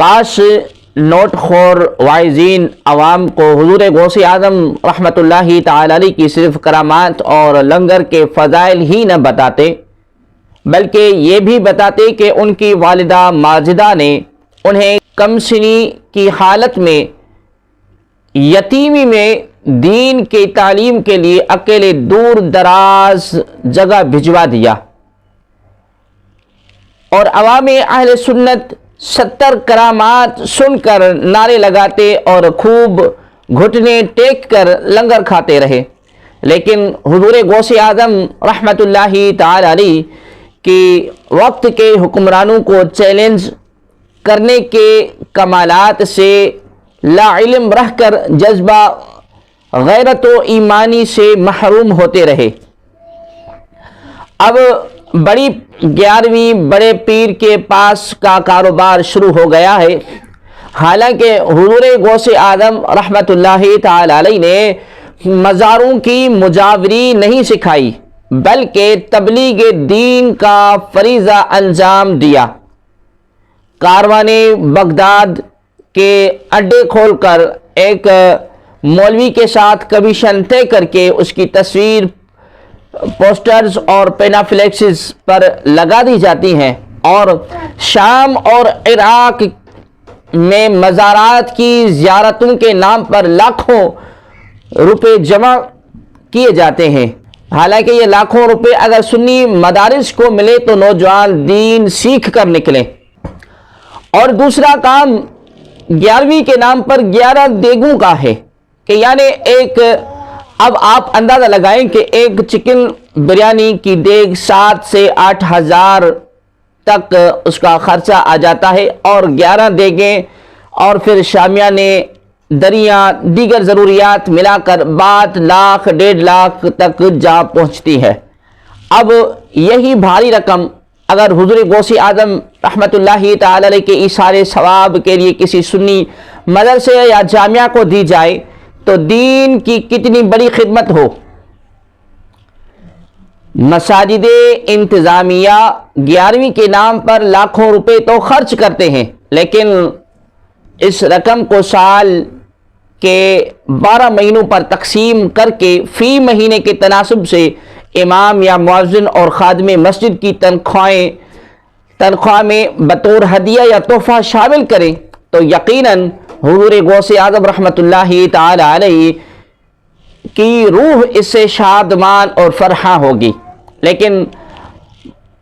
کاش نوٹ خور وائزین عوام کو حضور غوث اعظم رحمۃ اللہ تعالی علیہ کی صرف کرامات اور لنگر کے فضائل ہی نہ بتاتے، بلکہ یہ بھی بتاتے کہ ان کی والدہ ماجدہ نے انہیں کم سنی کی حالت میں یتیمی میں دین کی تعلیم کے لیے اکیلے دور دراز جگہ بھجوا دیا، اور عوام اہل سنت 70 کرامات سن کر نعرے لگاتے اور خوب گھٹنے ٹیک کر لنگر کھاتے رہے، لیکن حضور غوث اعظم رحمۃ اللہ تعالی علیہ کی وقت کے حکمرانوں کو چیلنج کرنے کے کمالات سے لا علم رہ کر جذبہ غیرت و ایمانی سے محروم ہوتے رہے۔ اب بڑی 11ویں بڑے پیر کے پاس کا کاروبار شروع ہو گیا ہے۔ حالانکہ حضور غوث اعظم رحمۃ اللہ تعالی علیہ نے مزاروں کی مجاوری نہیں سکھائی، بلکہ تبلیغ دین کا فریضہ انجام دیا۔ کاروان بغداد کے اڈے کھول کر ایک مولوی کے ساتھ کمیشن طے کر کے اس کی تصویر پوسٹرز اور پینافلیکسز پر لگا دی جاتی ہیں، اور شام اور عراق میں مزارات کی زیارتوں کے نام پر لاکھوں روپے جمع کیے جاتے ہیں۔ حالانکہ یہ لاکھوں روپے اگر سنی مدارس کو ملے تو نوجوان دین سیکھ کر نکلیں۔ اور دوسرا کام 11ویں کے نام پر 11 دیگوں کا ہے، کہ یعنی اب آپ اندازہ لگائیں کہ ایک چکن بریانی کی دیگ 7 سے 8 ہزار تک اس کا خرچہ آ جاتا ہے، اور 11 دیگیں اور پھر شامیانے، دریاں، دیگر ضروریات ملا کر بات لاکھ 1.5 لاکھ تک جا پہنچتی ہے۔ اب یہی بھاری رقم اگر حضور غوث اعظم رحمۃ اللہ تعالی علیہ کے ایثار ثواب کے لیے کسی سنی مدرسے یا جامعہ کو دی جائے تو دین کی کتنی بڑی خدمت ہو۔ مساجد انتظامیہ 11ویں کے نام پر لاکھوں روپے تو خرچ کرتے ہیں، لیکن اس رقم کو سال کے 12 مہینوں پر تقسیم کر کے فی مہینے کے تناسب سے امام یا مؤذن اور خادم مسجد کی تنخواہ میں بطور ہدیہ یا تحفہ شامل کریں تو یقیناً حضور غوث اعظم رحمۃ اللہ تعالی علیہ کی روح اس سے شادمان اور فرحاں ہوگی۔ لیکن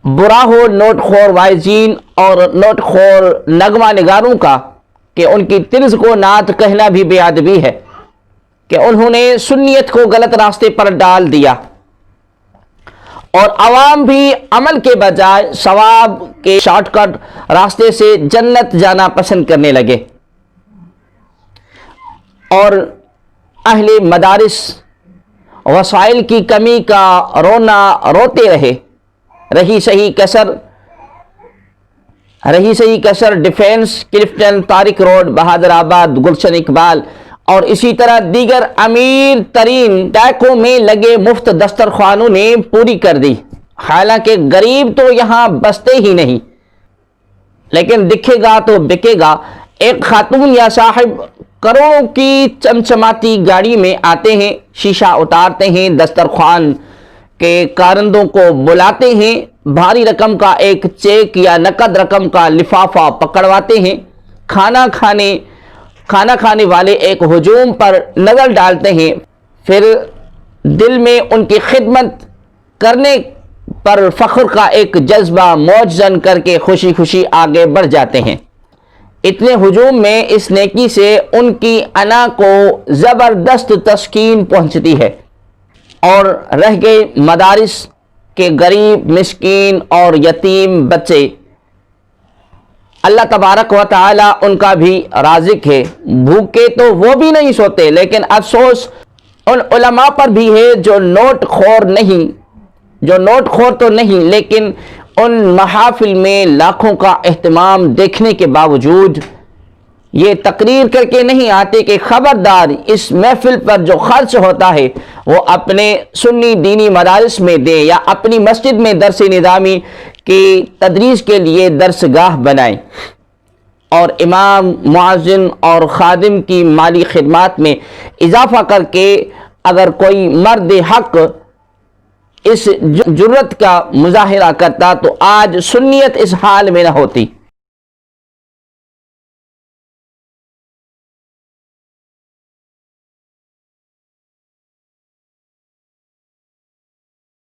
برا ہو نوٹ خور وائزین اور نوٹ خور نغمہ نگاروں کا کہ ان کی طرز کو نعت کہنا بھی بے ادبی ہے، کہ انہوں نے سنیت کو غلط راستے پر ڈال دیا، اور عوام بھی عمل کے بجائے ثواب کے شارٹ کٹ راستے سے جنت جانا پسند کرنے لگے، اور اہل مدارس وسائل کی کمی کا رونا روتے رہے۔ رہی صحیح کسر ڈیفینس، کلفٹن، طارق روڈ، بہادر آباد، گلشن اقبال اور اسی طرح دیگر امیر ترین ٹیکوں میں لگے مفت دسترخوانوں نے پوری کر دی۔ حالانکہ غریب تو یہاں بستے ہی نہیں، لیکن دکھے گا تو بکے گا۔ ایک خاتون یا صاحب کروڑوں کی چمچماتی گاڑی میں آتے ہیں، شیشہ اتارتے ہیں، دسترخوان کے کارندوں کو بلاتے ہیں، بھاری رقم کا ایک چیک یا نقد رقم کا لفافہ پکڑواتے ہیں، کھانا کھانے والے ایک ہجوم پر نظر ڈالتے ہیں، پھر دل میں ان کی خدمت کرنے پر فخر کا ایک جذبہ موجزن کر کے خوشی خوشی آگے بڑھ جاتے ہیں۔ اتنے ہجوم میں اس نیکی سے ان کی انا کو زبردست تسکین پہنچتی ہے، اور رہ گئے مدارس کے غریب، مسکین اور یتیم بچے، اللہ تبارک و تعالی ان کا بھی رازق ہے۔ بھوکے تو وہ بھی نہیں سوتے، لیکن افسوس ان علماء پر بھی ہے جو نوٹ خور تو نہیں، لیکن ان محافل میں لاکھوں کا اہتمام دیکھنے کے باوجود یہ تقریر کر کے نہیں آتے کہ خبردار اس محفل پر جو خرچ ہوتا ہے وہ اپنے سنی دینی مدارس میں دے، یا اپنی مسجد میں درس نظامی کی تدریس کے لیے درسگاہ بنائیں۔ اور امام، مؤذن اور خادم کی مالی خدمات میں اضافہ کر کے اگر کوئی مرد حق اس جرت کا مظاہرہ کرتا تو آج سنیت اس حال میں نہ ہوتی۔